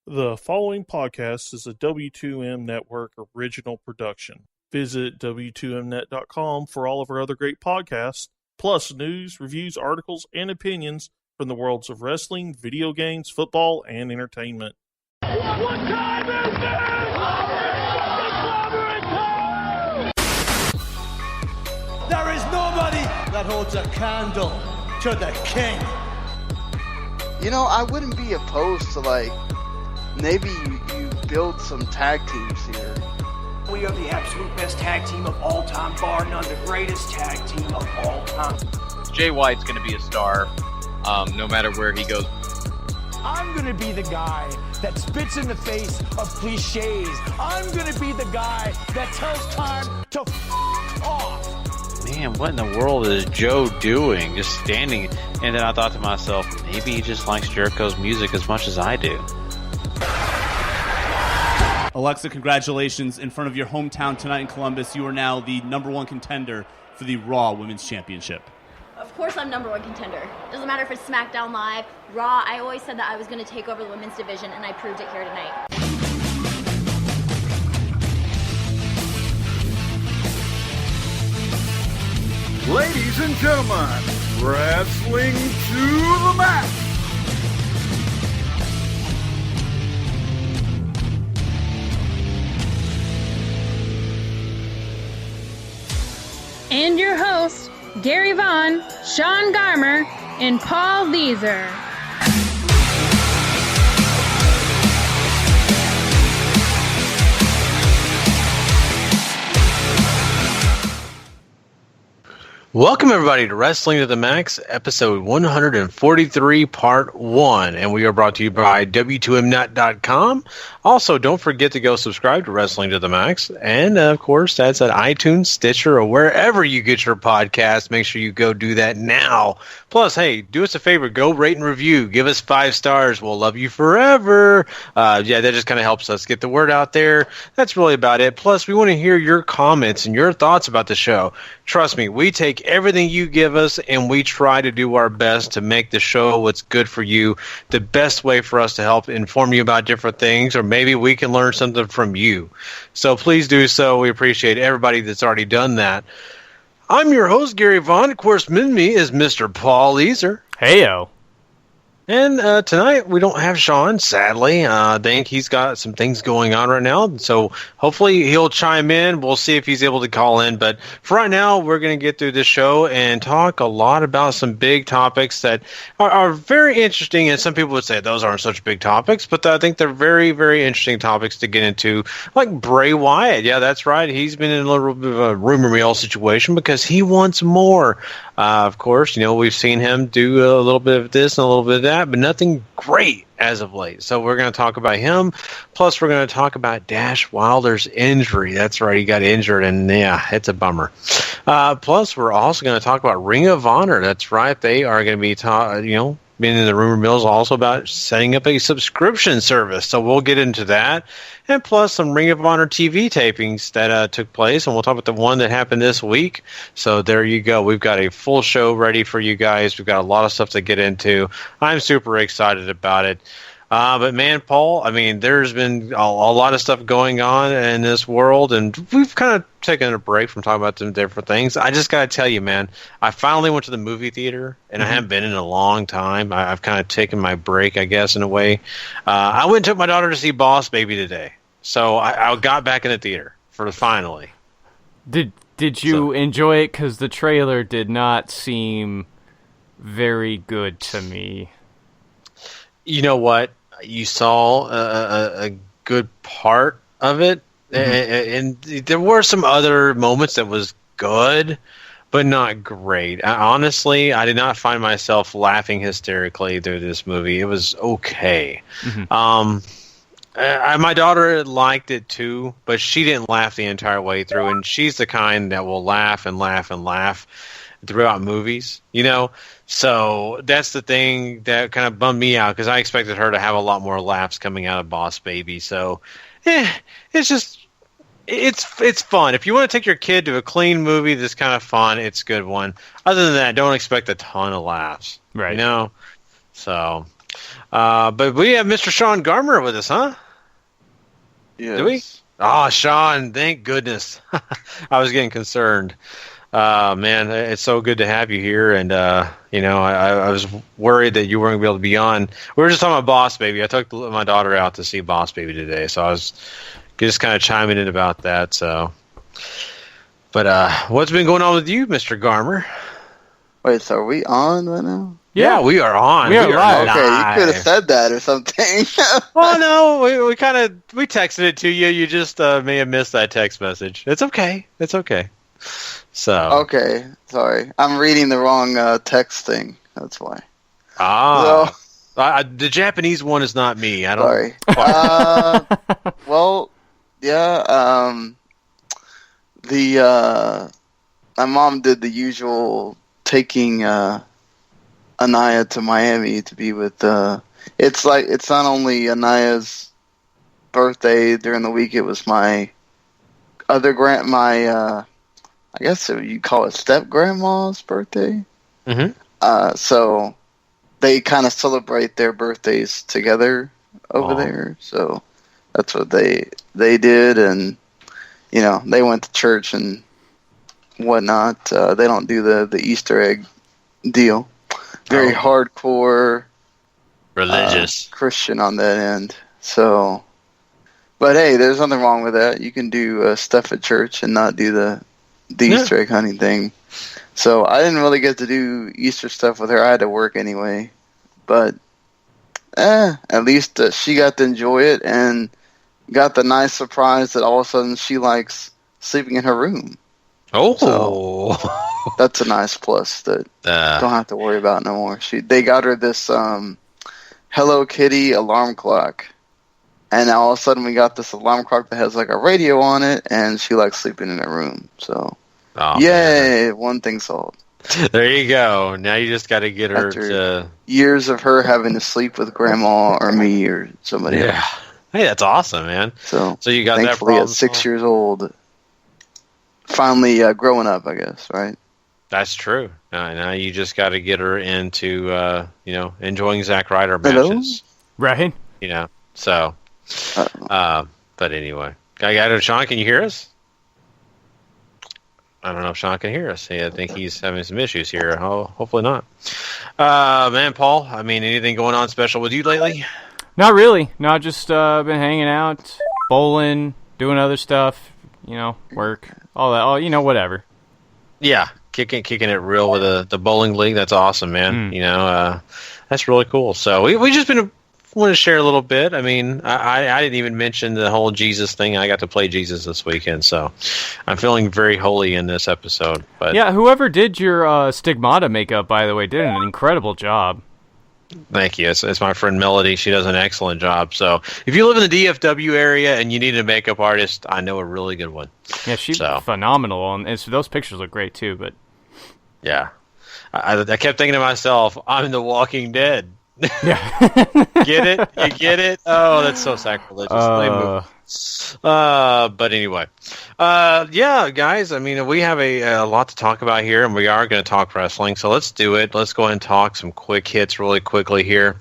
The following podcast is a W2M Network original production. Visit W2Mnet.com for all of our other great podcasts, plus news, reviews, articles, and opinions from the worlds of wrestling, video games, football, and entertainment. What time is it? There is nobody that holds a candle to the king. You know, I wouldn't be opposed to, maybe you build some tag teams here. We are the absolute best tag team of all time, bar none, the greatest tag team of all time. Jay White's going to be a star, no matter where he goes. I'm going to be the guy that spits in the face of cliches. I'm going to be the guy that tells time to off. Man, what in the world is Joe doing? Just standing. And then I thought to myself, maybe he just likes Jericho's music as much as I do. Alexa, congratulations. In front of your hometown tonight in Columbus, you are now the #1 contender for the Raw Women's Championship. Of course I'm #1 contender. Doesn't matter if it's SmackDown Live, Raw. I always said that I was going to take over the women's division, and I proved it here tonight. Ladies and gentlemen, wrestling to the mat. And your hosts, Gary Vaughn, Sean Garmer, and Paul Leeser. Welcome, everybody, to Wrestling to the Max, episode 143, part 1. And we are brought to you by W2Mnet.com. Also, don't forget to go subscribe to Wrestling to the Max. And, of course, that's at iTunes, Stitcher, or wherever you get your podcast. Make sure you go do that now. Plus, hey, do us a favor. Go rate and review. Give us 5 stars. We'll love you forever. That just kind of helps us get the word out there. That's really about it. Plus, we want to hear your comments and your thoughts about the show. Trust me, we take everything you give us and we try to do our best to make the show what's good for you, the best way for us to help inform you about different things, or maybe we can learn something from you. So please do so. We appreciate everybody that's already done that. I'm your host, Gary Vaughn. Of course, with me is Mr. Paul Leeser. Heyo. And tonight we don't have Sean, sadly. I think he's got some things going on right now. So hopefully he'll chime in. We'll see if he's able to call in. But for right now, we're going to get through this show and talk a lot about some big topics that are very interesting. And some people would say those aren't such big topics, but I think they're very, very interesting topics to get into. Like Bray Wyatt. Yeah, that's right. He's been in a little bit of a rumor mill situation because he wants more. Of course, we've seen him do a little bit of this and a little bit of that, but nothing great as of late. So we're going to talk about him. Plus, we're going to talk about Dash Wilder's injury. That's right, he got injured, and yeah, it's a bummer. Plus, we're also going to talk about Ring of Honor. That's right, they are going to be, being in the rumor mills also about setting up a subscription service. So we'll get into that. And plus some Ring of Honor TV tapings that took place. And we'll talk about the one that happened this week. So there you go. We've got a full show ready for you guys. We've got a lot of stuff to get into. I'm super excited about it. But man, Paul, there's been a lot of stuff going on in this world, and we've kind of taken a break from talking about some different things. I just got to tell you, man, I finally went to the movie theater, and I haven't been in a long time. I've kind of taken my break, I guess, in a way. I went and took my daughter to see Boss Baby today, so I got back in the theater finally. Did you enjoy it? Because the trailer did not seem very good to me. You know what? You saw a good part of it, and there were some other moments that was good, but not great. Honestly, I did not find myself laughing hysterically through this movie. It was okay. My daughter liked it too, but she didn't laugh the entire way through, and she's the kind that will laugh and laugh and laugh throughout movies, So that's the thing that kind of bummed me out, because I expected her to have a lot more laughs coming out of Boss Baby. So, it's just, it's fun. If you want to take your kid to a clean movie that's kind of fun, it's a good one. Other than that, don't expect a ton of laughs. Right. So, But we have Mr. Sean Garmer with us, huh? Yes. Do we? Oh, Sean, thank goodness. I was getting concerned. Man, it's so good to have you here. And, I was worried that you weren't going to be able to be on. We were just talking about Boss Baby. I took my daughter out to see Boss Baby today. So I was just kind of chiming in about that. So, but what's been going on with you, Mr. Garmer? Wait, so are we on right now? Yeah, we are on. We are live. Okay, you could have said that or something. Well, no, we texted it to you. You just may have missed that text message. It's okay. It's okay. So. Okay, sorry. I'm reading the wrong text thing. That's why. Ah. So, the Japanese one is not me. I don't. Sorry. Well, yeah. My mom did the usual taking Anaya to Miami to be with. It's not only Anaya's birthday during the week. It was my I guess you call it step grandma's birthday. Mm-hmm. So they kind of celebrate their birthdays together over there. So that's what they did, and they went to church and whatnot. They don't do the Easter egg deal. Very hardcore religious Christian on that end. So, but hey, there's nothing wrong with that. You can do stuff at church and not do the Easter egg hunting thing. So I didn't really get to do Easter stuff with her. I had to work anyway. But at least she got to enjoy it and got the nice surprise that all of a sudden she likes sleeping in her room. Oh, so that's a nice plus that don't have to worry about no more. They got her this Hello Kitty alarm clock, and now all of a sudden we got this alarm clock that has like a radio on it, and she likes sleeping in her room. So, yay, man. One thing solved. There you go. Now you just got to get her to years of her having to sleep with grandma or me or somebody else. Hey, that's awesome, man. So you got that thankfully problem at 6 years old. Finally growing up, I guess, right? That's true. Now you just got to get her into, enjoying Zack Ryder matches. Right. So. But anyway. Sean, can you hear us? I don't know if Sean can hear us. I think he's having some issues here. Hopefully not. Man, Paul, anything going on special with you lately? Not really. No, just been hanging out, bowling, doing other stuff, work, all that, whatever. Yeah, kicking it real with the bowling league. That's awesome, man. That's really cool. So we just want to share a little bit. I didn't even mention the whole Jesus thing. I got to play Jesus this weekend, so I'm feeling very holy in this episode. But yeah, whoever did your Stigmata makeup, by the way, did an incredible job. Thank you. It's my friend Melody. She does an excellent job. So if you live in the DFW area and you need a makeup artist, I know a really good one. Yeah, she's phenomenal, and those pictures look great too. But yeah, I kept thinking to myself, I'm the Walking Dead. Yeah. Get it? You get it? Oh, that's so sacrilegious. But anyway, guys, we have a lot to talk about here, and we are going to talk wrestling, so let's do it. Let's go ahead and talk some quick hits really quickly here.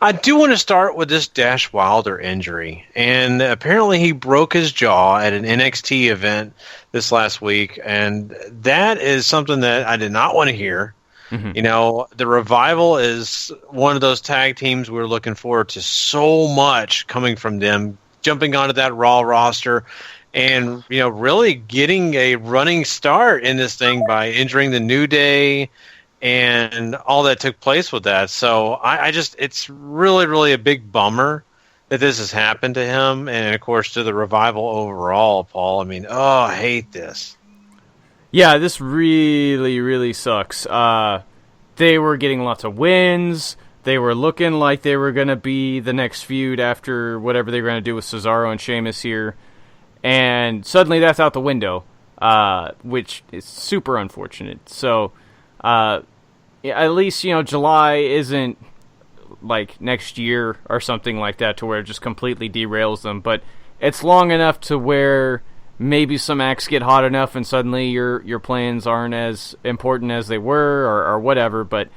I do want to start with this Dash Wilder injury, and apparently he broke his jaw at an NXT event this last week, and that is something that I did not want to hear. Mm-hmm. The Revival is one of those tag teams we're looking forward to so much coming from them, jumping onto that Raw roster and, really getting a running start in this thing by injuring the New Day and all that took place with that. So it's really, really a big bummer that this has happened to him. And of course, to the Revival overall, Paul, I hate this. Yeah, this really, really sucks. They were getting lots of wins. They were looking like they were going to be the next feud after whatever they were going to do with Cesaro and Sheamus here. And suddenly that's out the window, which is super unfortunate. So, at least, July isn't like next year or something like that to where it just completely derails them. But it's long enough to where maybe some acts get hot enough and suddenly your plans aren't as important as they were or whatever. But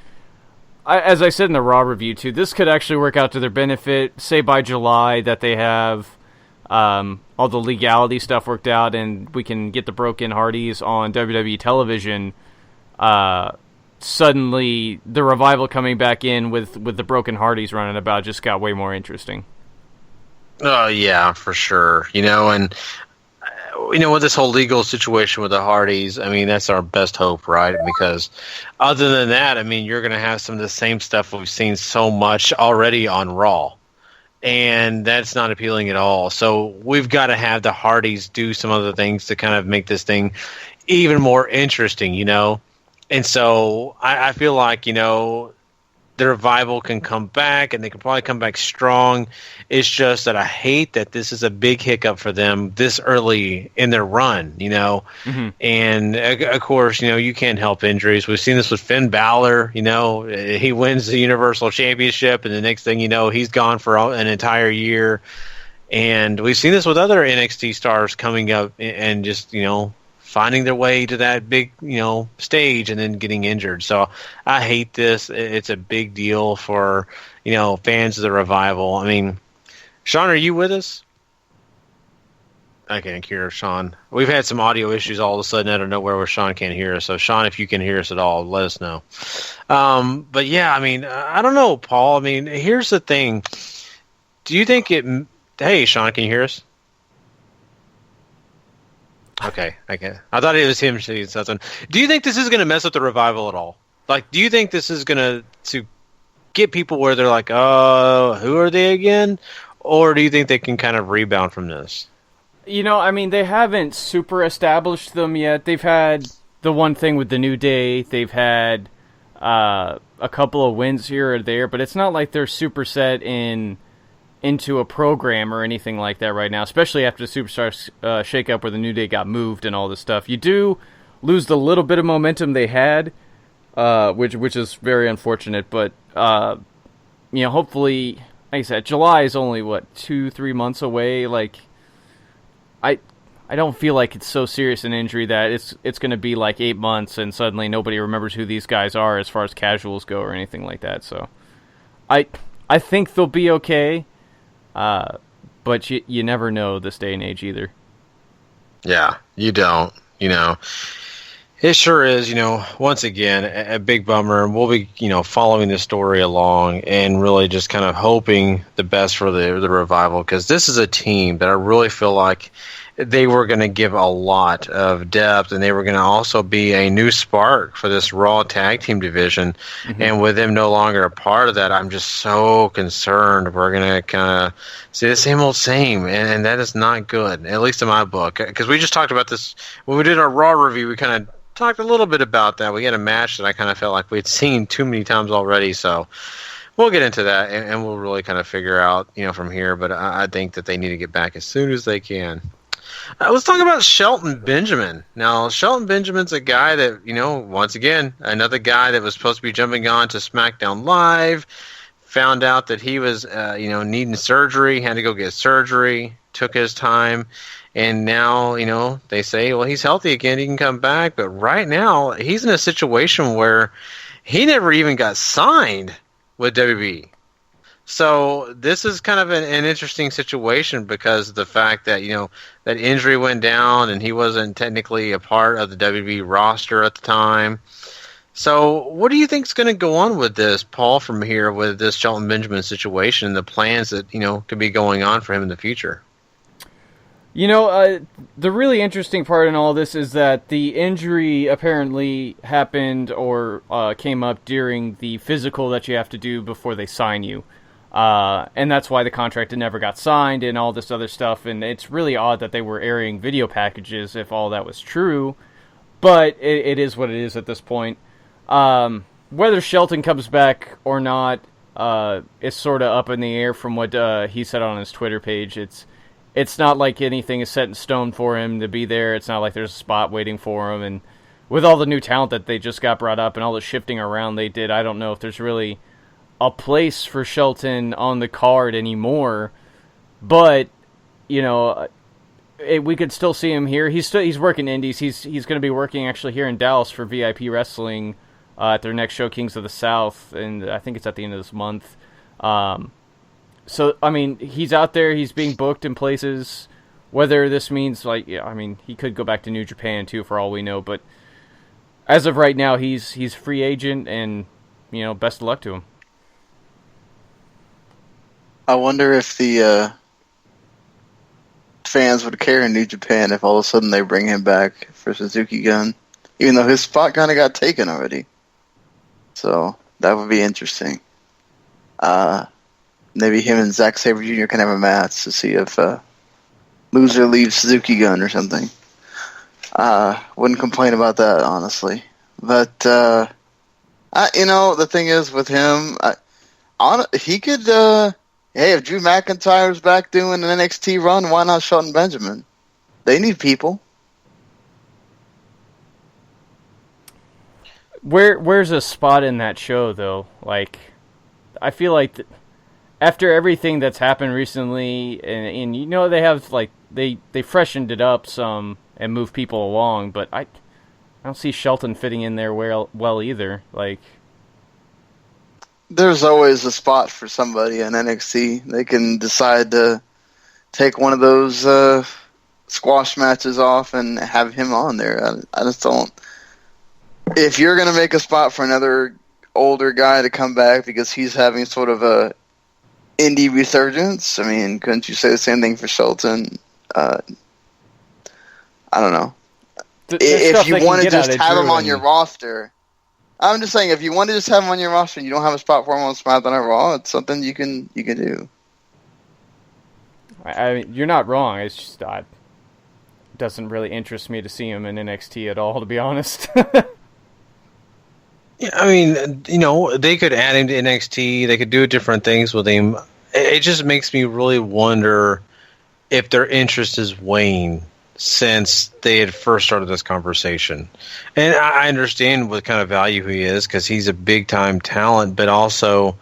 as I said in the Raw review too, this could actually work out to their benefit. Say by July that they have all the legality stuff worked out, and we can get the Broken Hardys on WWE television. Suddenly, the Revival coming back in with the Broken Hardys running about just got way more interesting. Oh yeah, for sure. And with this whole legal situation with the Hardys, I mean, that's our best hope, right? Because other than that, I mean, you're going to have some of the same stuff we've seen so much already on Raw. And that's not appealing at all. So we've got to have the Hardys do some other things to kind of make this thing even more interesting, And so I feel like, the Revival can come back, and they can probably come back strong. It's just that I hate that this is a big hiccup for them this early in their run, Mm-hmm. And of course, you can't help injuries. We've seen this with Finn Balor. He wins the Universal Championship, and the next thing you know, he's gone for an entire year. And we've seen this with other NXT stars coming up and just finding their way to that big, stage and then getting injured. So I hate this. It's a big deal for, fans of the Revival. I mean, Sean, are you with us? I can't hear Sean. We've had some audio issues all of a sudden out of nowhere where Sean can't hear us. So Sean, if you can hear us at all, let us know. But yeah, I mean, I don't know, Paul. I mean, here's the thing. Do you think hey, Sean, can you hear us? Okay. I thought it was him saying something. Do you think this is going to mess up the Revival at all? Like, do you think this is going to get people where they're like, oh, who are they again? Or do you think they can kind of rebound from this? I mean, they haven't super established them yet. They've had the one thing with the New Day. They've had a couple of wins here or there, but it's not like they're super set into a program or anything like that right now, especially after the Superstar shakeup where the New Day got moved and all this stuff. You do lose the little bit of momentum they had, which is very unfortunate, but hopefully, like I said, July is only, 2-3 months away. Like, I don't feel like it's so serious an injury that it's going to be like 8 months and suddenly nobody remembers who these guys are as far as casuals go or anything like that. So I think they'll be okay. But you never know this day and age either. Yeah, you don't. It sure is. Once again, a big bummer. We'll be, following this story along and really just kind of hoping the best for the Revival, because this is a team that I really feel like they were going to give a lot of depth, and they were going to also be a new spark for this Raw tag team division. Mm-hmm. And with them no longer a part of that, I'm just so concerned we're going to kind of see the same old same, and that is not good, at least in my book. Because we just talked about this when we did our Raw review. We kind of talked a little bit about that. We had a match that I kind of felt like we'd seen too many times already, so we'll get into that, and we'll really kind of figure out, from here. But I think that they need to get back as soon as they can. Let's talk about Shelton Benjamin. Now, Shelton Benjamin's a guy that, once again, another guy that was supposed to be jumping on to SmackDown Live, found out that he was, needing surgery, had to go get surgery, took his time, and now, they say, well, he's healthy again, he can come back. But right now, he's in a situation where he never even got signed with WWE. So this is kind of an interesting situation because of the fact that, that injury went down and he wasn't technically a part of the WWE roster at the time. So what do you think is going to go on with this, Paul, from here with this Shelton Benjamin situation and the plans that, could be going on for him in the future? The really interesting part in all this is that the injury apparently happened or came up during the physical that you have to do before they sign you. And that's why the contract never got signed and all this other stuff. And it's really odd that they were airing video packages if all that was true. But it is what it is at this point. Whether Shelton comes back or not is sort of up in the air from what he said on his Twitter page. It's not like anything is set in stone for him to be there. It's not like there's a spot waiting for him. And with all the new talent that they just got brought up and all the shifting around they did, I don't know if there's really a place for Shelton on the card anymore, but we could still see him here. He's working indies. He's going to be working actually here in Dallas for VIP Wrestling at their next show, Kings of the South, and I think it's at the end of this month. So, I mean, he's out there, he's being booked in places. Whether this means, like, yeah, I mean, he could go back to New Japan, too, for all we know. But as of right now, he's free agent, and, you know, best of luck to him. I wonder if the fans would care in New Japan if all of a sudden they bring him back for Suzuki Gun, even though his spot kind of got taken already. So that would be interesting. Maybe him and Zack Sabre Jr. can have a match to see if loser leaves Suzuki Gun or something. Wouldn't complain about that, honestly. But the thing is with him, he could. Hey, if Drew McIntyre's back doing an NXT run, why not Shelton Benjamin? They need people. Where's a spot in that show, though? Like, I feel like after everything that's happened recently, and you know, they have, like, they freshened it up some and moved people along, but I don't see Shelton fitting in there well either. Like, there's always a spot for somebody in NXT. They can decide to take one of those squash matches off and have him on there. I just don't. If you're going to make a spot for another older guy to come back because he's having sort of a indie resurgence, I mean, couldn't you say the same thing for Shelton? I don't know. If you want to just have him on your roster, I'm just saying, if you want to just have him on your roster and you don't have a spot for him on SmackDown or Raw, it's something you can do. I mean, you're not wrong. It's just it doesn't really interest me to see him in NXT at all, to be honest. Yeah, I mean, you know, they could add him to NXT. They could do different things with him. It just makes me really wonder if their interest is waning since they had first started this conversation. And I understand what kind of value he is because he's a big-time talent, but also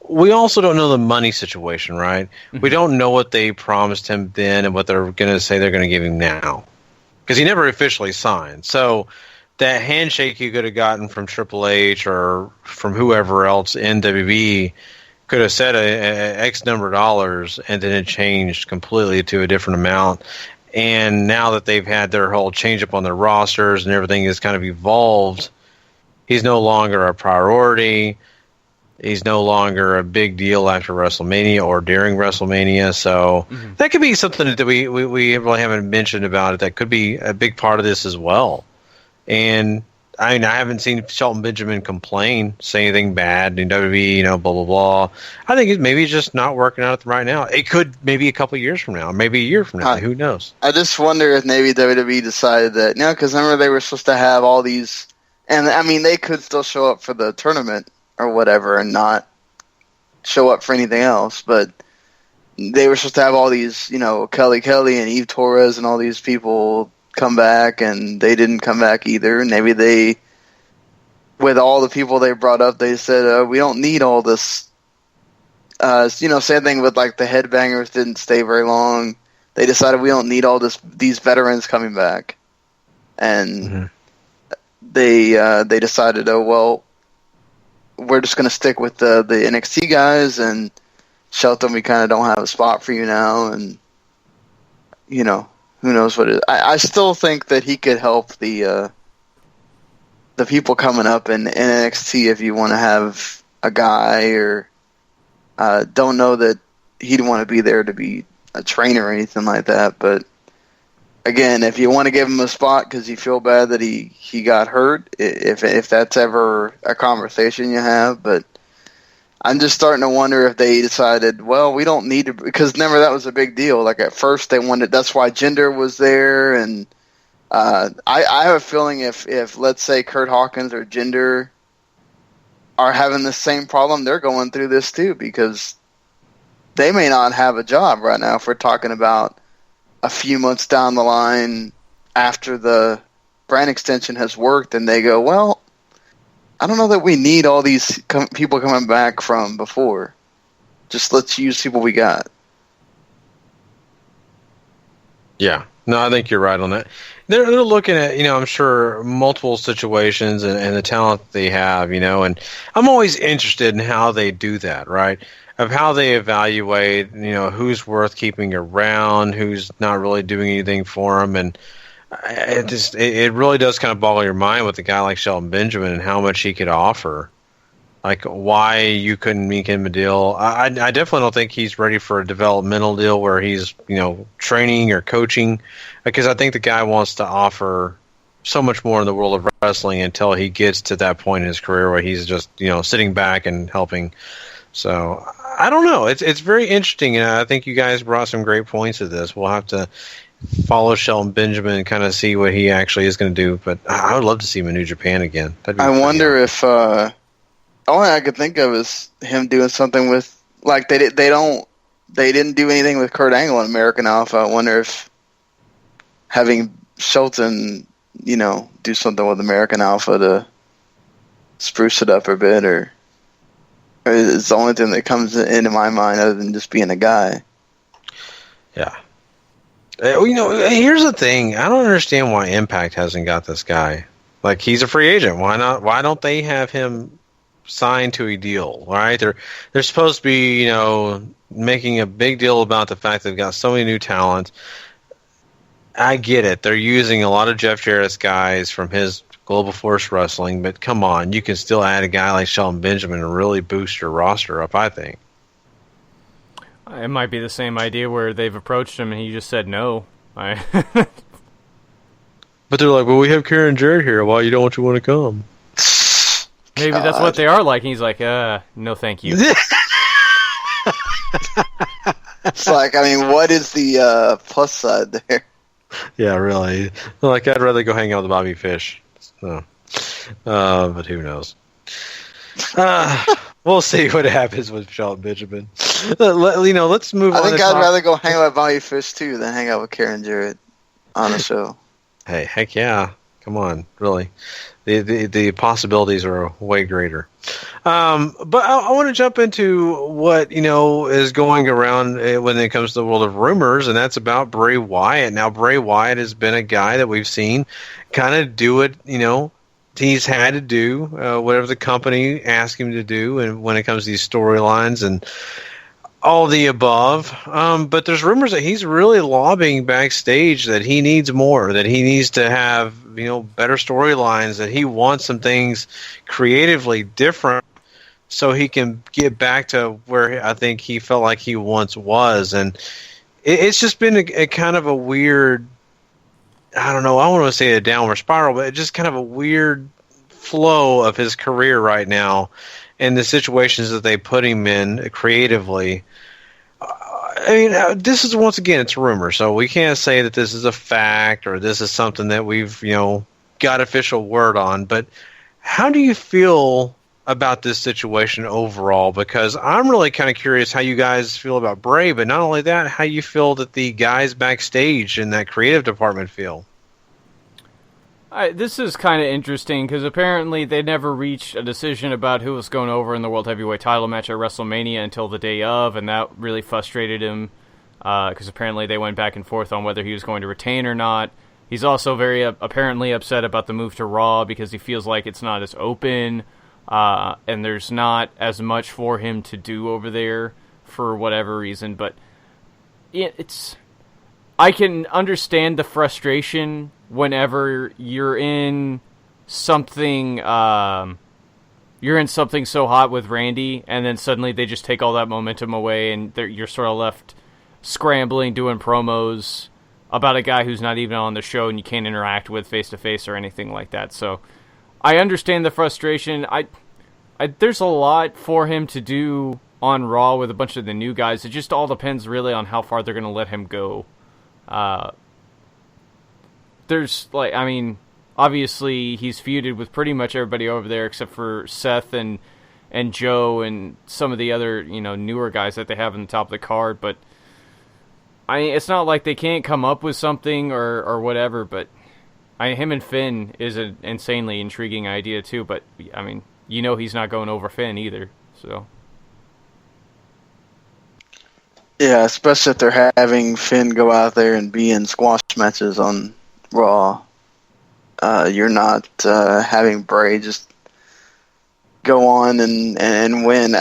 we also don't know the money situation, right? Mm-hmm. We don't know what they promised him then and what they're going to say they're going to give him now because he never officially signed. So that handshake you could have gotten from Triple H or from whoever else in WWE could have said a X number of dollars and then it changed completely to a different amount. And now that they've had their whole change up on their rosters and everything has kind of evolved, he's no longer a priority. He's no longer a big deal after WrestleMania or during WrestleMania. So that could be something that we really haven't mentioned about it. That could be a big part of this as well. And I mean, I haven't seen Shelton Benjamin complain, say anything bad in WWE, you know, blah, blah, blah. I think maybe it's just not working out right now. It could maybe a couple years from now, maybe a year from now. Who knows? I just wonder if maybe WWE decided that, you know, because remember they were supposed to have all these, and I mean, they could still show up for the tournament or whatever and not show up for anything else, but they were supposed to have all these, you know, Kelly and Eve Torres and all these people come back, and they didn't come back either. Maybe they, with all the people they brought up, they said, we don't need all this. You know, same thing with like the Headbangers didn't stay very long. They decided we don't need all these veterans coming back, and they decided, oh well, we're just going to stick with the NXT guys, and Shelton, we kind of don't have a spot for you now, and you know. Who knows what it is. I still think that he could help the people coming up in NXT if you want to have a guy or don't know that he'd want to be there to be a trainer or anything like that. But again, if you want to give him a spot because you feel bad that he got hurt, if that's ever a conversation you have, but I'm just starting to wonder if they decided, well, we don't need to, because remember that was a big deal. Like at first they wanted, that's why Jinder was there, and I have a feeling if let's say Kurt Hawkins or Jinder are having the same problem, they're going through this too, because they may not have a job right now if we're talking about a few months down the line after the brand extension has worked, and they go, well, I don't know that we need all these people coming back from before. Just let's use people we got. Yeah. No, I think you're right on that. They're looking at, I'm sure multiple situations and the talent that they have, and I'm always interested in how they do that, right? Of how they evaluate, who's worth keeping around, who's not really doing anything for them, and it really does kind of boggle your mind with a guy like Shelton Benjamin and how much he could offer. Like, why you couldn't make him a deal. I definitely don't think he's ready for a developmental deal where he's, training or coaching, because I think the guy wants to offer so much more in the world of wrestling until he gets to that point in his career where he's just, sitting back and helping. So, I don't know. It's very interesting, and I think you guys brought some great points to this. We'll have to follow Shelton Benjamin and kind of see what he actually is going to do, but I would love to see him in New Japan again. I wonder if... All I could think of is him doing something with, like, they didn't do anything with Kurt Angle in American Alpha. I wonder if having Shelton, do something with American Alpha to spruce it up a bit, or it's the only thing that comes into my mind other than just being a guy. Yeah. Here's the thing. I don't understand why Impact hasn't got this guy. Like, he's a free agent. Why not? Why don't they have him signed to a deal, right? They're supposed to be, making a big deal about the fact they've got so many new talent. I get it. They're using a lot of Jeff Jarrett's guys from his Global Force Wrestling, but come on, you can still add a guy like Shelton Benjamin and really boost your roster up, I think. It might be the same idea where they've approached him and he just said no. But they're like, well, we have Karen Jarrett here. Why you don't want to come? Maybe that's what they are like. And he's like, no, thank you. It's like, what is the plus side there? Yeah, really. Like, I'd rather go hang out with Bobby Fish. So, but who knows? We'll see what happens with Shelton Benjamin. Let's move on. I think I'd rather go hang out with Bobby Fish, too, than hang out with Karen Jarrett on a show. Hey, heck yeah. Come on, really. The possibilities are way greater. But I want to jump into what, is going around when it comes to the world of rumors, and that's about Bray Wyatt. Now, Bray Wyatt has been a guy that we've seen kind of do it, he's had to do whatever the company asked him to do, and when it comes to these storylines and all the above. But there's rumors that he's really lobbying backstage that he needs more, that he needs to have, better storylines, that he wants some things creatively different so he can get back to where I think he felt like he once was. And it's just been a kind of a weird, I don't know, I want to say a downward spiral, but it's just kind of a weird flow of his career right now and the situations that they put him in creatively. This is, once again, it's a rumor, so we can't say that this is a fact or this is something that we've, got official word on. But how do you feel about this situation overall? Because I'm really kind of curious how you guys feel about Bray, but not only that, how you feel that the guys backstage in that creative department feel. This is kind of interesting because apparently they never reached a decision about who was going over in the World Heavyweight title match at WrestleMania until the day of, and that really frustrated him because apparently they went back and forth on whether he was going to retain or not. He's also very apparently upset about the move to Raw because he feels like it's not as open and there's not as much for him to do over there for whatever reason. But I can understand the frustration whenever you're in something so hot with Randy, and then suddenly they just take all that momentum away, and you're sort of left scrambling, doing promos about a guy who's not even on the show and you can't interact with face-to-face or anything like that. So I understand the frustration. There's a lot for him to do on Raw with a bunch of the new guys. It just all depends really on how far they're going to let him go. There's obviously he's feuded with pretty much everybody over there except for Seth and Joe and some of the other, newer guys that they have in the top of the card. But it's not like they can't come up with something or whatever. But him and Finn is an insanely intriguing idea too. But he's not going over Finn either. So Yeah, especially if they're having Finn go out there and be in squash matches on Raw. You're not having Bray just go on and win.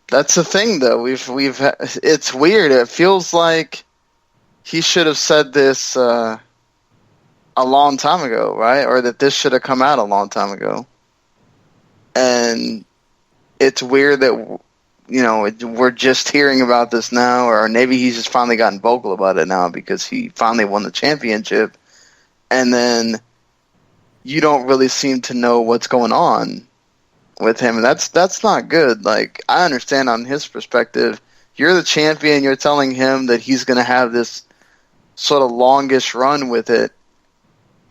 That's the thing, though. It's weird. It feels like he should have said this a long time ago, right? Or that this should have come out a long time ago. And it's weird that we're just hearing about this now, or maybe he's just finally gotten vocal about it now because he finally won the championship, and then you don't really seem to know what's going on with him, and that's not good. Like, I understand on his perspective, you're the champion, you're telling him that he's going to have this sort of longish run with it,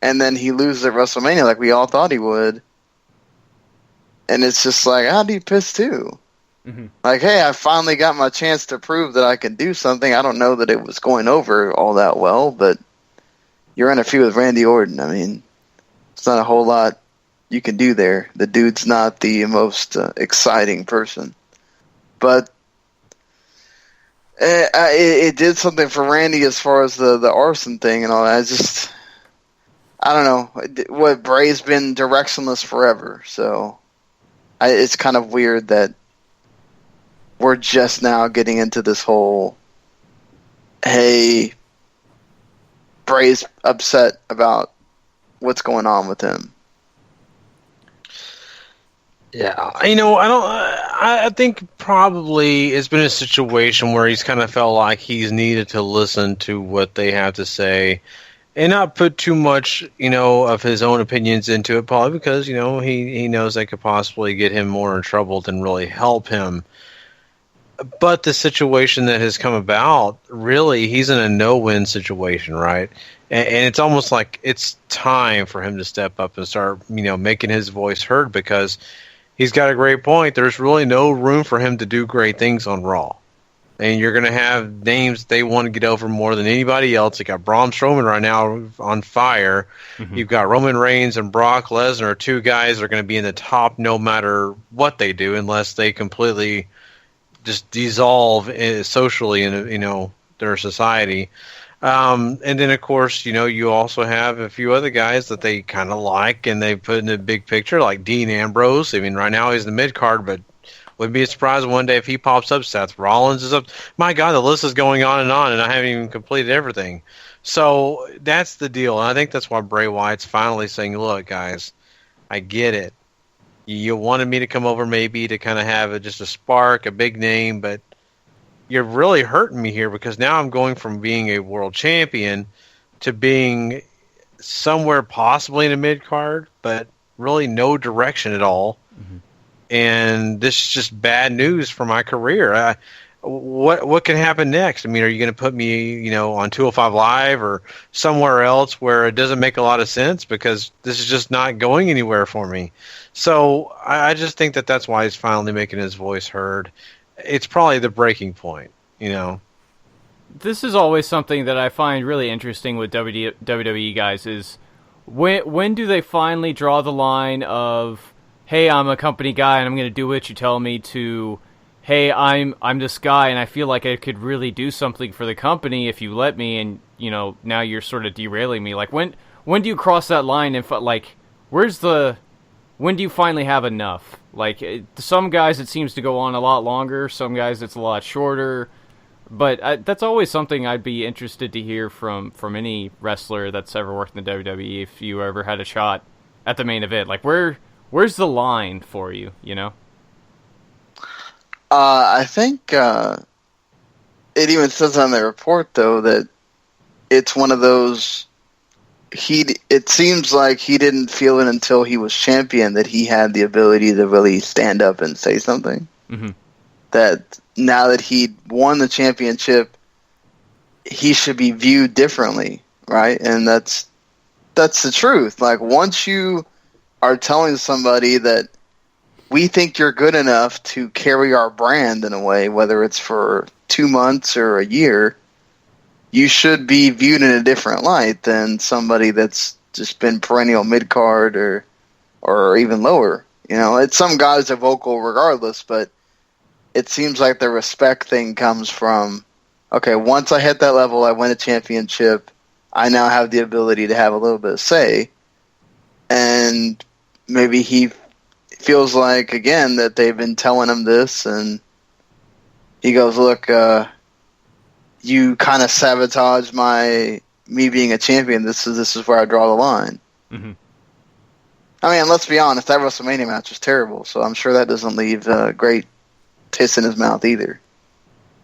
and then he loses at WrestleMania like we all thought he would, and it's just like, I'd be pissed too. Mm-hmm. Like, hey, I finally got my chance to prove that I can do something. I don't know that it was going over all that well, but you're in a feud with Randy Orton. I mean, it's not a whole lot you can do there. The dude's not the most exciting person. But it did something for Randy as far as the arson thing and all that. I don't know. What, Bray's been directionless forever, so it's kind of weird that we're just now getting into this whole, hey, Bray's upset about what's going on with him. Yeah, I think probably it's been a situation where he's kind of felt like he's needed to listen to what they have to say and not put too much, of his own opinions into it, probably because, he knows they could possibly get him more in trouble than really help him. But the situation that has come about, really, he's in a no-win situation, right? And it's almost like it's time for him to step up and start, making his voice heard, because he's got a great point. There's really no room for him to do great things on Raw. And you're going to have names they want to get over more than anybody else. You got Braun Strowman right now on fire. Mm-hmm. You've got Roman Reigns and Brock Lesnar, two guys that are going to be in the top no matter what they do, unless they completely just dissolve socially in their society. And then, of course, you also have a few other guys that they kind of like and they put in the big picture, like Dean Ambrose. I mean, right now he's in the mid-card, but wouldn't be a surprise one day if he pops up. Seth Rollins is up. My God, the list is going on, and I haven't even completed everything. So that's the deal, and I think that's why Bray Wyatt's finally saying, look, guys, I get it. You wanted me to come over maybe to kind of have just a spark, a big name, but you're really hurting me here because now I'm going from being a world champion to being somewhere possibly in a mid-card, but really no direction at all. Mm-hmm. And this is just bad news for my career. What can happen next? I mean, are you going to put me, on 205 Live or somewhere else where it doesn't make a lot of sense because this is just not going anywhere for me? So I just think that's why he's finally making his voice heard. It's probably the breaking point, This is always something that I find really interesting with WWE guys is when do they finally draw the line of, hey, I'm a company guy and I'm going to do what you tell me, to, hey, I'm this guy and I feel like I could really do something for the company if you let me, and now you're sort of derailing me. Like when do you cross that line and when do you finally have enough? Like, some guys it seems to go on a lot longer, some guys it's a lot shorter, but that's always something I'd be interested to hear from any wrestler that's ever worked in the WWE if you ever had a shot at the main event. Like, where's the line for you, I think it even says on the report, though, that it's one of those, it seems like he didn't feel it until he was champion that he had the ability to really stand up and say something. Mm-hmm. That now that he won the championship, he should be viewed differently, right? And that's the truth. Like, once you are telling somebody that we think you're good enough to carry our brand in a way, whether it's for 2 months or a year, you should be viewed in a different light than somebody that's just been perennial mid-card or even lower. It's some guys are vocal regardless, but it seems like the respect thing comes from, okay, once I hit that level, I win a championship, I now have the ability to have a little bit of say. And maybe he feels like, again, that they've been telling him this, and he goes, look, you kind of sabotage me being a champion. This is where I draw the line. Mm-hmm. I mean, let's be honest, that WrestleMania match was terrible, so I'm sure that doesn't leave a great taste in his mouth either.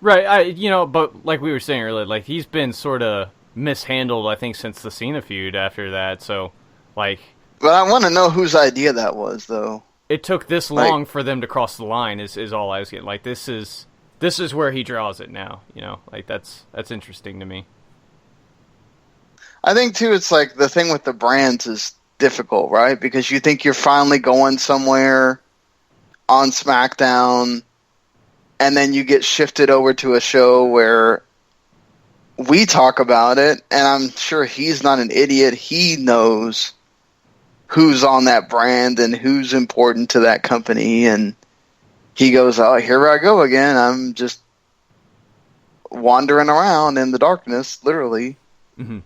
Right, but like we were saying earlier, like, he's been sort of mishandled, I think, since the Cena feud after that, so, like... But I want to know whose idea that was, though. It took this long for them to cross the line, is all I was getting. Like, this is where he draws it now, Like, that's interesting to me. I think, too, it's like the thing with the brands is difficult, right? Because you think you're finally going somewhere on SmackDown, and then you get shifted over to a show where we talk about it, and I'm sure he's not an idiot. He knows who's on that brand and who's important to that company, and he goes, oh, here I go again. I'm just wandering around in the darkness, literally. Mm-hmm.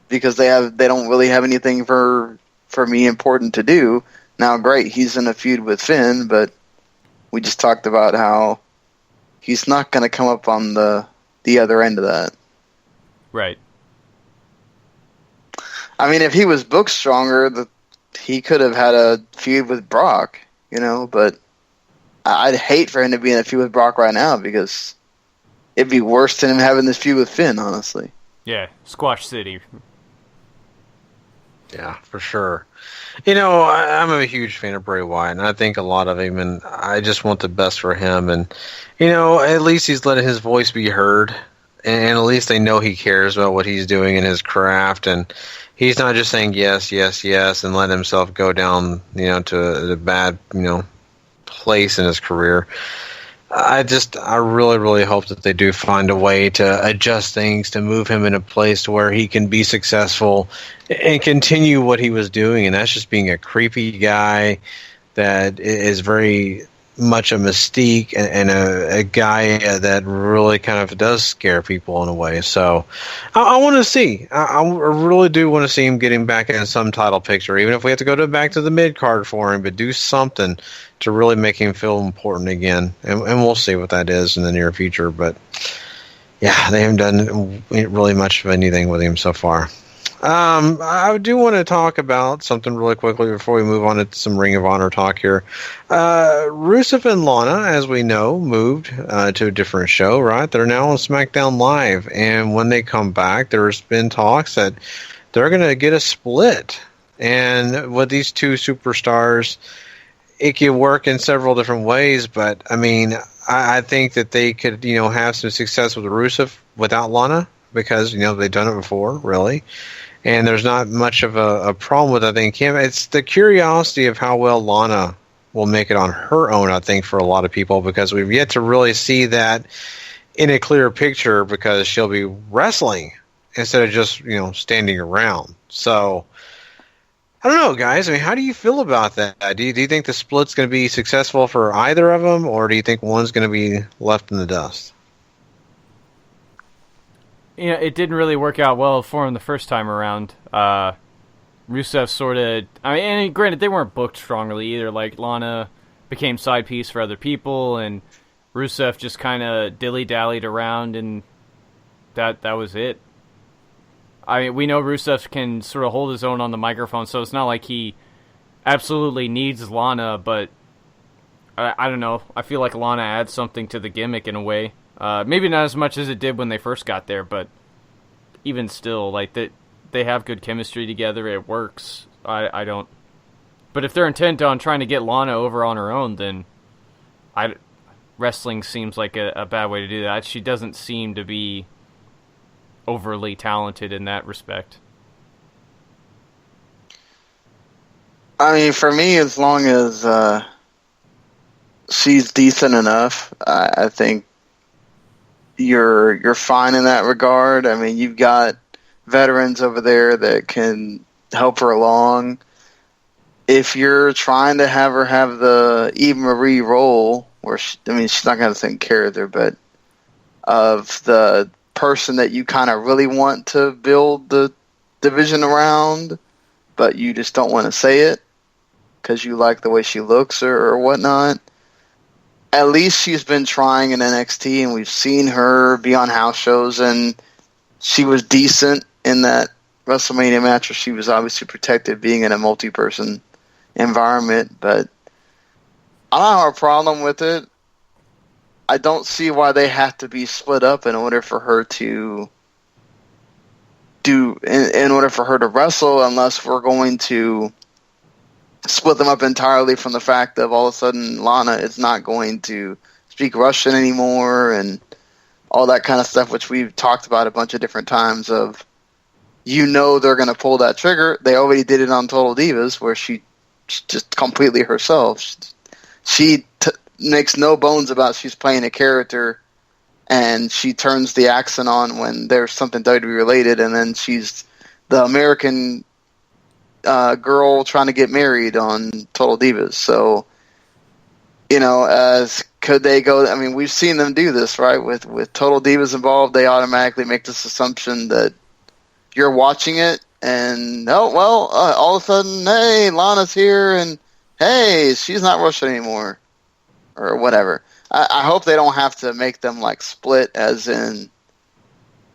Because they don't really have anything for me important to do. Now, great, he's in a feud with Finn, but we just talked about how he's not going to come up on the other end of that. Right. I mean, if he was booked stronger, he could have had a feud with Brock, but I'd hate for him to be in a feud with Brock right now because it'd be worse than him having this feud with Finn, honestly. Yeah, Squash City. Yeah, for sure. I'm a huge fan of Bray Wyatt, and I think a lot of him, and I just want the best for him. And, at least he's letting his voice be heard, and at least they know he cares about what he's doing in his craft, and he's not just saying yes, yes, yes, and let himself go down, to a bad, place in his career. I really, really hope that they do find a way to adjust things to move him in a place to where he can be successful and continue what he was doing, and that's just being a creepy guy that is very much a mystique and a guy that really kind of does scare people in a way. So I want to see. I really do want to see him getting back in some title picture, even if we have to go back to the mid-card for him, but do something to really make him feel important again. And we'll see what that is in the near future. But, yeah, they haven't done really much of anything with him so far. I do want to talk about something really quickly before we move on to some Ring of Honor talk here. Rusev and Lana, as we know, moved to a different show, right? They're now on SmackDown Live, and when they come back, there's been talks that they're going to get a split. And with these two superstars, it could work in several different ways, but, I mean, I think that they could, have some success with Rusev without Lana, because, they've done it before, really. And there's not much of a problem with it, I think. It's the curiosity of how well Lana will make it on her own, I think, for a lot of people, because we've yet to really see that in a clear picture, because she'll be wrestling instead of just, standing around. So, I don't know, guys. I mean, how do you feel about that? Do you think the split's going to be successful for either of them, or do you think one's going to be left in the dust? It didn't really work out well for him the first time around. Rusev sort of... and granted, they weren't booked strongly either. Like, Lana became side piece for other people, and Rusev just kind of dilly-dallied around, and that was it. We know Rusev can sort of hold his own on the microphone, so it's not like he absolutely needs Lana, but I don't know. I feel like Lana adds something to the gimmick in a way. Maybe not as much as it did when they first got there, but even still, like, they have good chemistry together. It works. I don't. But if they're intent on trying to get Lana over on her own, then wrestling seems like a bad way to do that. She doesn't seem to be overly talented in that respect. I mean, for me, as long as she's decent enough, I think you're fine in that regard. I mean, you've got veterans over there that can help her along. If you're trying to have her have the Eve Marie role, where she's not going to think character, but of the person that you kind of really want to build the division around, but you just don't want to say it because you like the way she looks or whatnot. At least she's been trying in NXT, and we've seen her be on house shows, and she was decent in that WrestleMania match where she was obviously protected being in a multi-person environment, but I don't have a problem with it. I don't see why they have to be split up in order for her to in order for her to wrestle, unless we're going to split them up entirely from the fact of all of a sudden Lana is not going to speak Russian anymore and all that kind of stuff, which we've talked about a bunch of different times of, they're going to pull that trigger. They already did it on Total Divas where she's just completely herself. She makes no bones about she's playing a character, and she turns the accent on when there's something WWE related, and then she's the American girl trying to get married on Total Divas. So, could they go? I mean, we've seen them do this, right? With Total Divas involved, they automatically make this assumption that you're watching it, and all of a sudden, hey, Lana's here, and hey, she's not Russian anymore, or whatever. I hope they don't have to make them like split, as in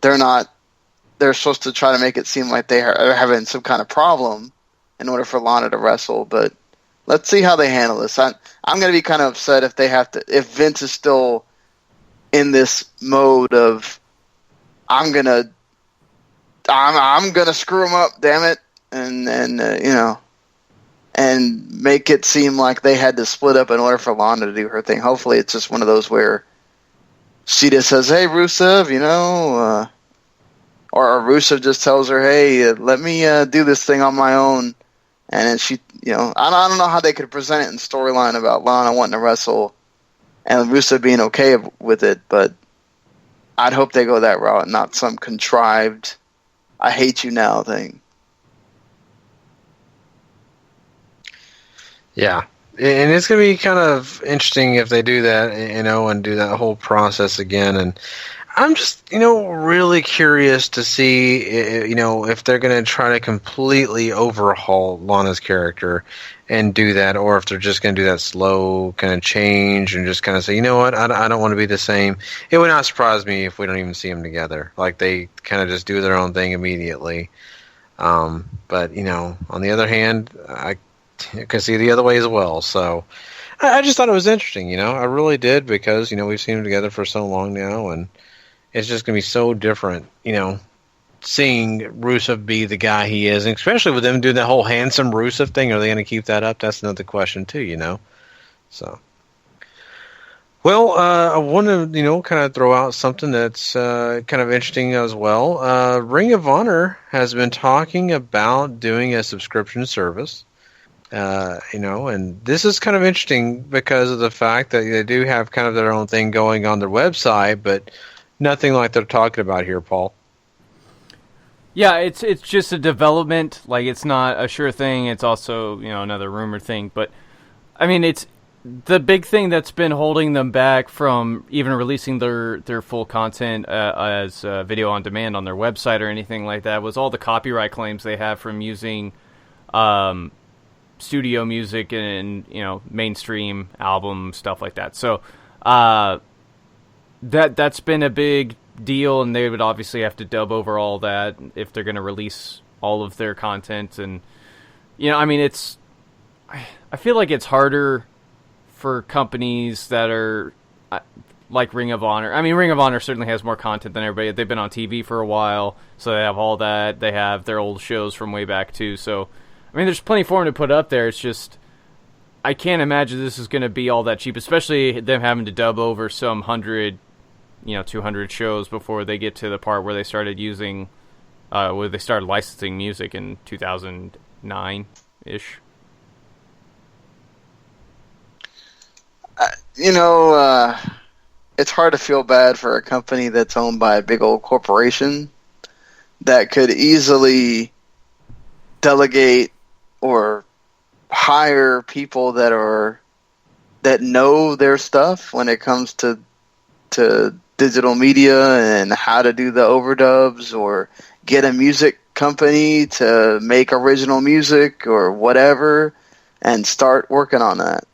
they're supposed to try to make it seem like they are having some kind of problem in order for Lana to wrestle, but let's see how they handle this. I'm going to be kind of upset if Vince is still in this mode of I'm gonna screw him up, damn it, and make it seem like they had to split up in order for Lana to do her thing. Hopefully, it's just one of those where she just says, "Hey, Rusev," or Rusev just tells her, "Hey, let me do this thing on my own." And then she, I don't know how they could present it in storyline about Lana wanting to wrestle and Rusev being okay with it, but I'd hope they go that route, not some contrived "I hate you now" thing. Yeah. And it's going to be kind of interesting if they do that, and do that whole process again. And I'm just, really curious to see, if they're going to try to completely overhaul Lana's character and do that, or if they're just going to do that slow kind of change and just kind of say, you know what, I don't want to be the same. It would not surprise me if we don't even see them together. Like, they kind of just do their own thing immediately. But, on the other hand, I can see the other way as well. So I just thought it was interesting, I really did, because, we've seen them together for so long now, and it's just going to be so different, seeing Rusev be the guy he is, and especially with them doing that whole handsome Rusev thing. Are they going to keep that up? That's another question too, So, well, I want to, kind of throw out something that's kind of interesting as well. Ring of Honor has been talking about doing a subscription service. And this is kind of interesting because of the fact that they do have kind of their own thing going on their website, but nothing like they're talking about here, Paul. Yeah, it's just a development. Like, it's not a sure thing. It's also, another rumor thing. But, I mean, it's the big thing that's been holding them back from even releasing their full content as video on demand on their website or anything like that was all the copyright claims they have from using studio music and mainstream album stuff like that. So that's been a big deal, and they would obviously have to dub over all that if they're going to release all of their content. And I feel like it's harder for companies that are like Ring of Honor. I mean, Ring of Honor certainly has more content than everybody. They've been on TV for a while, so they have all that. They have their old shows from way back too. So I mean, there's plenty for them to put up there. It's just, I can't imagine this is going to be all that cheap, especially them having to dub over some 100, 200 shows before they get to the part where they started using, where they started licensing music in 2009-ish. It's hard to feel bad for a company that's owned by a big old corporation that could easily delegate or hire people that are that know their stuff when it comes to digital media and how to do the overdubs or get a music company to make original music or whatever and start working on that.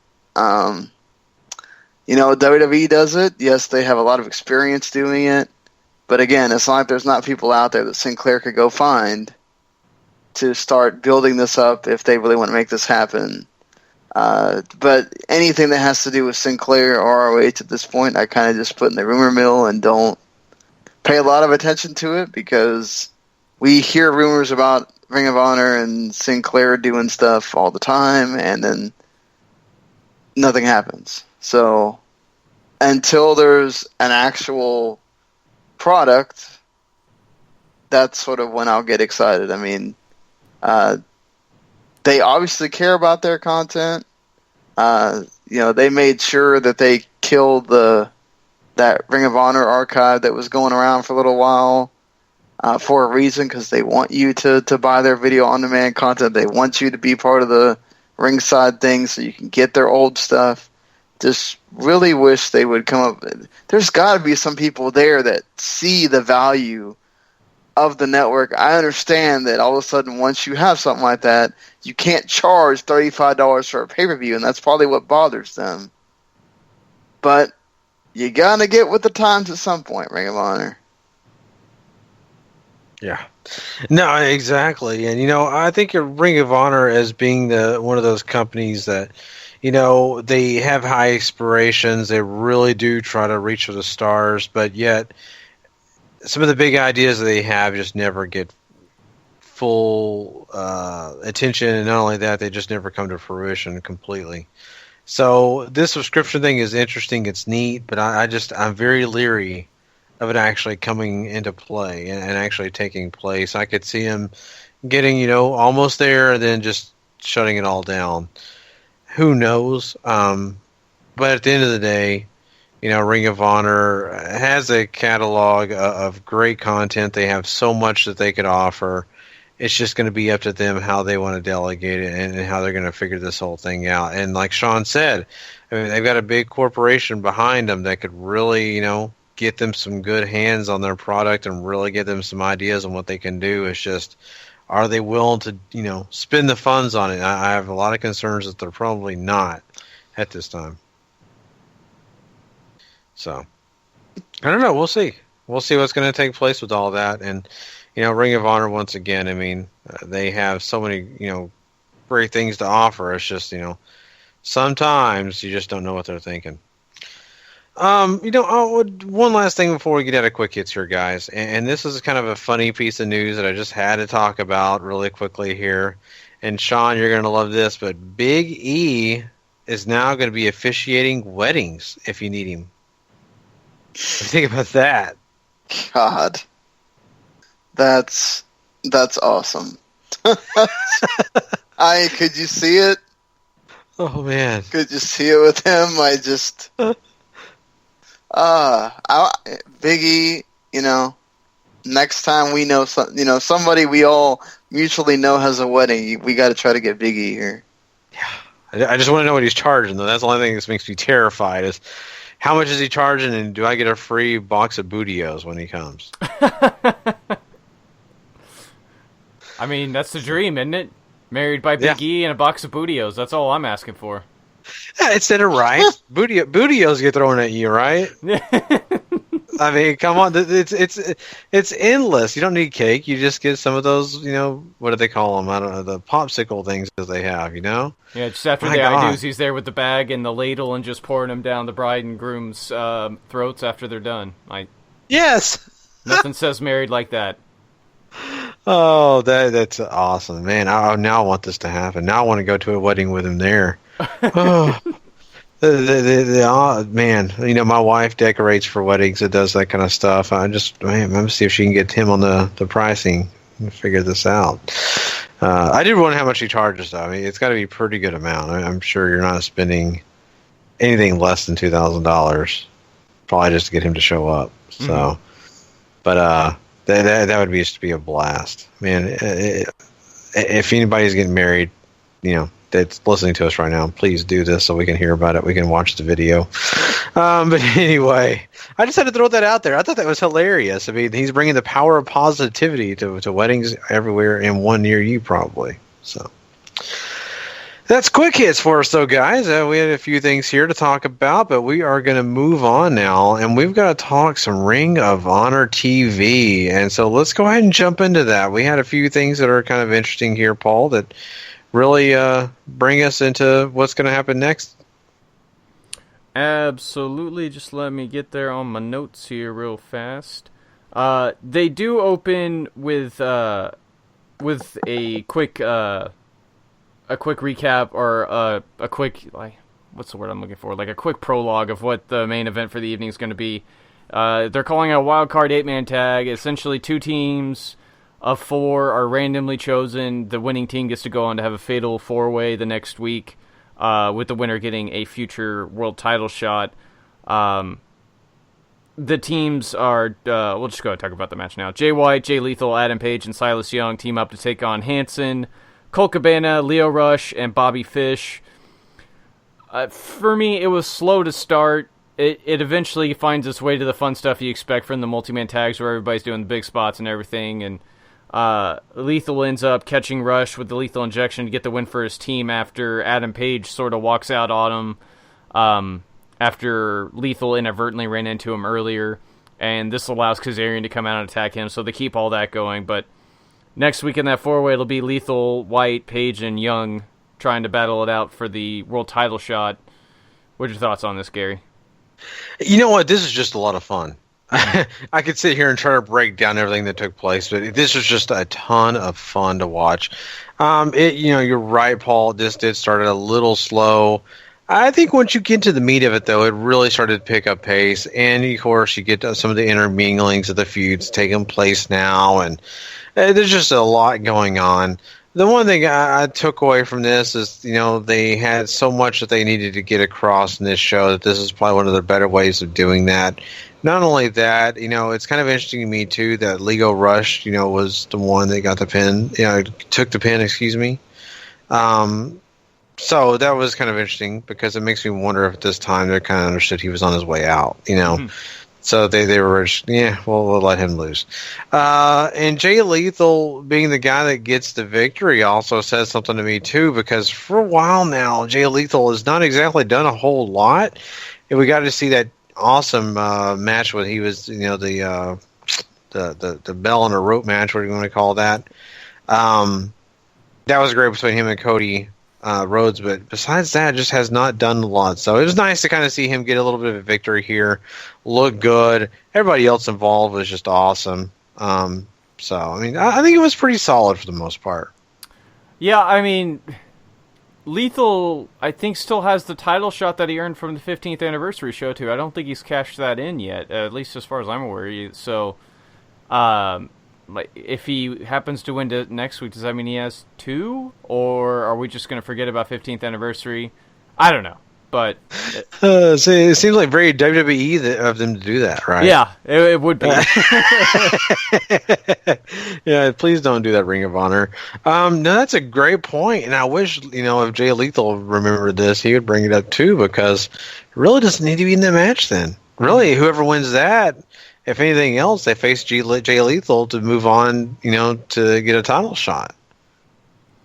WWE does it. Yes, they have a lot of experience doing it. But again, it's not like there's not people out there that Sinclair could go find to start building this up if they really want to make this happen. But anything that has to do with Sinclair or ROH at this point, I kind of just put in the rumor mill and don't pay a lot of attention to it because we hear rumors about Ring of Honor and Sinclair doing stuff all the time, and then nothing happens. So until there's an actual product, that's sort of when I'll get excited. I mean, they obviously care about their content. They made sure that they killed that Ring of Honor archive that was going around for a little while for a reason, because they want you to buy their video on demand content. They want you to be part of the ringside thing so you can get their old stuff. Just really wish they would come up. There's got to be some people there that see the value of the network. I understand that all of a sudden, once you have something like that, you can't charge $35 for a pay-per-view, and that's probably what bothers them. But you got to get with the times at some point, Ring of Honor. Yeah. No, exactly. And, I think of Ring of Honor as being one of those companies that, they have high aspirations. They really do try to reach for the stars, but yet some of the big ideas that they have just never get full attention, and not only that, they just never come to fruition completely. So this subscription thing is interesting. It's neat, but I'm very leery of it actually coming into play and actually taking place. I could see him getting, almost there and then just shutting it all down. Who knows? But at the end of the day, Ring of Honor has a catalog of great content. They have so much that they could offer. It's just going to be up to them how they want to delegate it and how they're going to figure this whole thing out. And like Sean said, they've got a big corporation behind them that could really, get them some good hands on their product and really get them some ideas on what they can do. It's just, are they willing to, spend the funds on it? I have a lot of concerns that they're probably not at this time. So, I don't know. We'll see. We'll see what's going to take place with all that. And, Ring of Honor, once again, they have so many, great things to offer. It's just, sometimes you just don't know what they're thinking. One last thing before we get out of quick hits here, guys. And this is kind of a funny piece of news that I just had to talk about really quickly here. And Sean, you're going to love this, but Big E is now going to be officiating weddings if you need him. What do you think about that? God. That's awesome. Could you see it? Oh, man. Could you see it with him? I just... Big E, next time we know somebody we all mutually know has a wedding, we got to try to get Big E here. Yeah, I just want to know what he's charging, though. That's the only thing that makes me terrified is how much is he charging, and do I get a free box of Bootios when he comes? I mean, that's the dream, isn't it? Married by Big E and a box of Bootios. That's all I'm asking for. Yeah, it's in a right. Bootios get thrown at you, right? I mean, come on, it's endless. You don't need cake. You just get some of those, what do they call them? I don't know, the popsicle things that they have, Yeah, just after the I-do's, he's there with the bag and the ladle and just pouring them down the bride and groom's throats after they're done. Yes! Nothing says married like that. Oh, that's awesome, man. Now I want this to happen. Now I want to go to a wedding with him there. Oh, man, my wife decorates for weddings and does that kind of stuff. I'm gonna see if she can get him on the pricing and figure this out. I did wonder how much he charges, though. I mean, it's got to be a pretty good amount. I'm sure you're not spending anything less than $2,000, probably just to get him to show up. So, but that would be a blast, man. If anybody's getting married, that's listening to us right now, please do this so we can hear about it. We can watch the video. But anyway, I just had to throw that out there. I thought that was hilarious. I mean, he's bringing the power of positivity to weddings everywhere and one near you probably. So that's quick hits for us, though, guys. We had a few things here to talk about, but we are going to move on now, and we've got to talk some Ring of Honor TV. And so let's go ahead and jump into that. We had a few things that are kind of interesting here, Paul, that really bring us into what's going to happen next. Absolutely. Just let me get there on my notes here real fast. They do open with a quick recap, or a quick, what's the word I'm looking for? Like a quick prologue of what the main event for the evening is going to be. They're calling it a wild card 8-man tag. Essentially, 2 teams of 4 are randomly chosen. The winning team gets to go on to have a fatal 4-way the next week, with the winner getting a future world title shot. The teams are, we'll just go ahead and talk about the match now. Jay White, Jay Lethal, Adam Page, and Silas Young team up to take on Hanson, Colt Cabana, Leo Rush, and Bobby Fish. For me, it was slow to start. It eventually finds its way to the fun stuff you expect from the multi-man tags, where everybody's doing the big spots and everything, and Lethal ends up catching Rush with the lethal injection to get the win for his team after Adam Page sort of walks out on him after Lethal inadvertently ran into him earlier, and this allows Kazarian to come out and attack him, so they keep all that going. But next week in that 4-way, it'll be Lethal, White, Page, and Young trying to battle it out for the world title shot. What's your thoughts on this, Gary? You know what? This is just a lot of fun. I could sit here and try to break down everything that took place, but this was just a ton of fun to watch. You're right, Paul. This did start a little slow. I think once you get to the meat of it, though, it really started to pick up pace. And, of course, you get some of the interminglings of the feuds taking place now, and there's just a lot going on. The one thing I took away from this is, they had so much that they needed to get across in this show that this is probably one of the better ways of doing that. Not only that, it's kind of interesting to me, too, that Leo Rush, was the one that got the pin, took the pin, excuse me. So that was kind of interesting because it makes me wonder if at this time they kind of understood he was on his way out, Mm-hmm. So they were just, we'll let him lose. And Jay Lethal being the guy that gets the victory also says something to me, too, because for a while now, Jay Lethal has not exactly done a whole lot. And we got to see that awesome match when he was, the bell and a rope match, what do you want to call that? That was great between him and Cody Rhodes, but besides that, just has not done a lot. So it was nice to kind of see him get a little bit of a victory here, look good. Everybody else involved was just awesome. I think it was pretty solid for the most part. Yeah, Lethal, I think, still has the title shot that he earned from the 15th anniversary show, too. I don't think he's cashed that in yet, at least as far as I'm aware. So, if he happens to win next week, does that mean he has 2? Or are we just going to forget about 15th anniversary? I don't know. But it seems like very WWE of them to do that, right? Yeah, it would be. Yeah, please don't do that, Ring of Honor. No, that's a great point, and I wish if Jay Lethal remembered this, he would bring it up too, because it really doesn't need to be in the match. Then, really, whoever wins that, if anything else, they face Jay Lethal to move on, to get a title shot.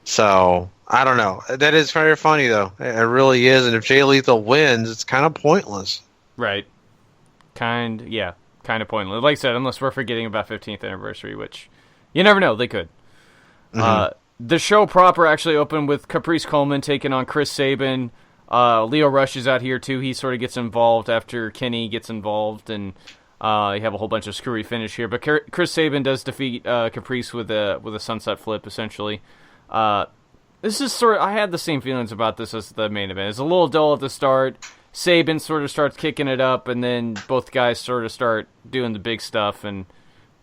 So. I don't know. That is very funny, though. It really is. And if Jay Lethal wins, it's kind of pointless. Right. Kind of pointless. Like I said, unless we're forgetting about 15th anniversary, which you never know. They could. Mm-hmm. The show proper actually opened with Caprice Coleman taking on Chris Sabin. Leo Rush is out here, too. He sort of gets involved after Kenny gets involved, and you have a whole bunch of screwy finish here. But Chris Sabin does defeat Caprice with a sunset flip, essentially. This is I had the same feelings about this as the main event. It's a little dull at the start. Sabin sort of starts kicking it up, and then both guys sort of start doing the big stuff. And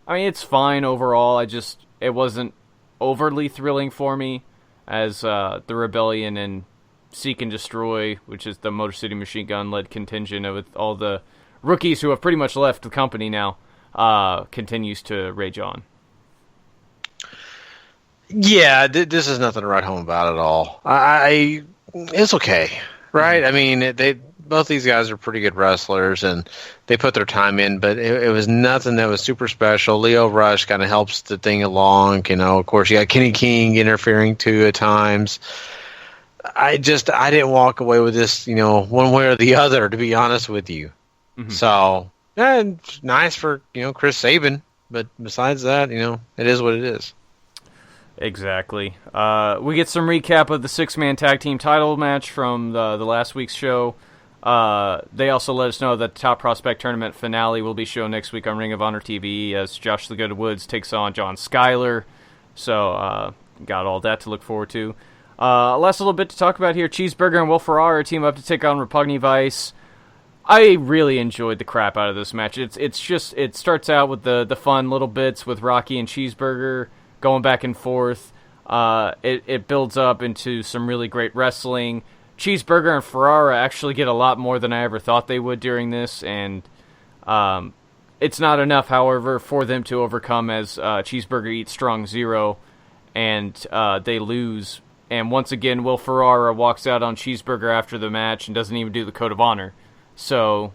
it's fine overall. It wasn't overly thrilling for me as the Rebellion and Seek and Destroy, which is the Motor City Machine Gun led contingent with all the rookies who have pretty much left the company now, continues to rage on. Yeah, this is nothing to write home about at all. It's okay, right? I mean, both these guys are pretty good wrestlers, and they put their time in, but it was nothing that was super special. Leo Rush kind of helps the thing along, Of course, you got Kenny King interfering too at times. I didn't walk away with this, one way or the other, to be honest with you. Mm-hmm. So, it's nice for, Chris Sabin, but besides that, it is what it is. Exactly. We get some recap of the 6-man tag team title match from the last week's show. They also let us know that the Top Prospect Tournament finale will be shown next week on Ring of Honor TV as Josh the Good Woods takes on John Schuyler. So, got all that to look forward to. Last little bit to talk about here. Cheeseburger and Will Ferrara team up to take on Repugny Vice. I really enjoyed the crap out of this match. It starts out with the fun little bits with Rocky and Cheeseburger going back and forth. It builds up into some really great wrestling. Cheeseburger and Ferrara actually get a lot more than I ever thought they would during this, and it's not enough, however, for them to overcome as Cheeseburger eats strong 0, and they lose. And once again, Will Ferrara walks out on Cheeseburger after the match and doesn't even do the Code of Honor. So,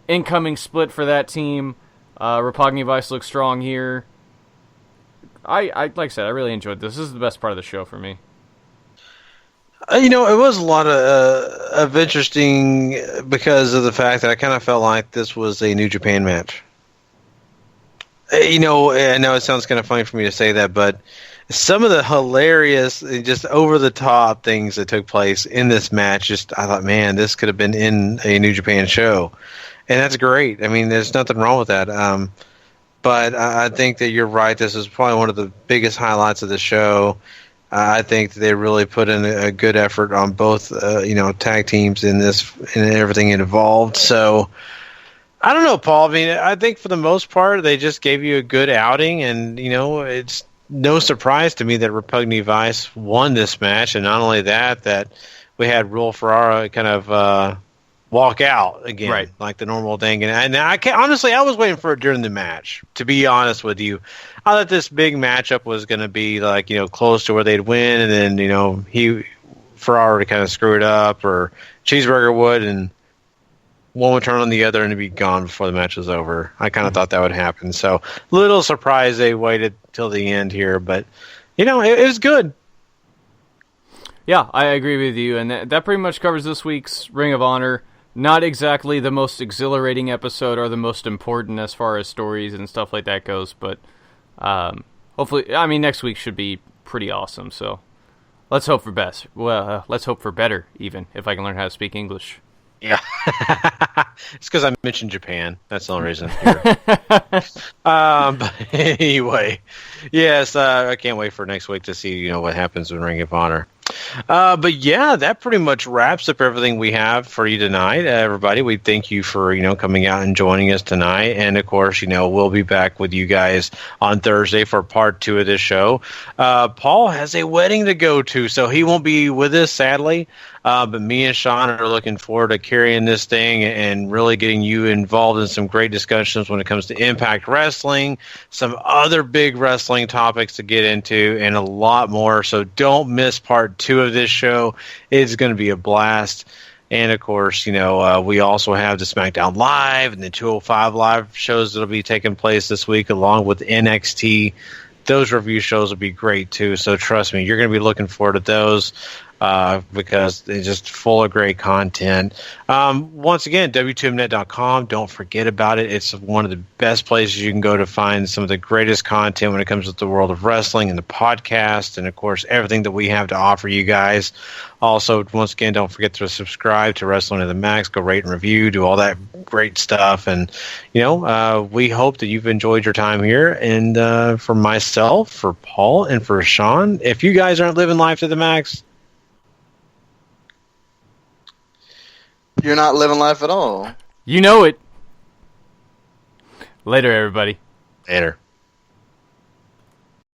incoming split for that team. Repugny Vice looks strong here. I like I said, I really enjoyed this. This is the best part of the show for me. It was a lot of interesting because of the fact that I kind of felt like this was a New Japan match. I know it sounds kind of funny for me to say that, but some of the hilarious, just over-the-top things that took place in this match, I thought, man, this could have been in a New Japan show. And that's great. I mean, there's nothing wrong with that. But I think that you're right. This is probably one of the biggest highlights of the show. I think that they really put in a good effort on both, tag teams in this and everything involved. So, I don't know, Paul. I mean, I think for the most part, they just gave you a good outing. And, it's no surprise to me that Repugny Vice won this match. And not only that we had Will Ferrara kind of walk out again, right, like the normal thing. And I was waiting for it during the match, to be honest with you. I thought this big matchup was going to be like, close to where they'd win, and then, Ferrara would kind of screw it up, or Cheeseburger would, and one would turn on the other and it'd be gone before the match was over. I kind of thought that would happen. So, little surprise they waited till the end here, but, it was good. Yeah, I agree with you, and that pretty much covers this week's Ring of Honor. Not exactly the most exhilarating episode or the most important as far as stories and stuff like that goes, but hopefully, next week should be pretty awesome, so let's hope for best. Well, let's hope for better, even, if I can learn how to speak English. Yeah. It's because I mentioned Japan. That's the only reason. But anyway, yes, I can't wait for next week to see, what happens in Ring of Honor. But yeah, that pretty much wraps up everything we have for you tonight, everybody. We thank you for, coming out and joining us tonight. And of course, we'll be back with you guys on Thursday for part 2 of this show. Paul has a wedding to go to, so he won't be with us, sadly. But me and Sean are looking forward to carrying this thing and really getting you involved in some great discussions when it comes to Impact Wrestling, some other big wrestling topics to get into, and a lot more. So don't miss part 2 of this show. It's going to be a blast. And, of course, we also have the SmackDown Live and the 205 Live shows that will be taking place this week, along with NXT. Those review shows will be great, too. So trust me, you're going to be looking forward to those. Because they're just full of great content. Once again, W2Mnet.com. Don't forget about it. It's one of the best places you can go to find some of the greatest content when it comes to the world of wrestling and the podcast, and of course everything that we have to offer you guys. Also, once again, don't forget to subscribe to Wrestling to the Max. Go rate and review, do all that great stuff, and we hope that you've enjoyed your time here. And for myself, for Paul, and for Sean, if you guys aren't living life to the max, you're not living life at all. You know it. Later, everybody. Later.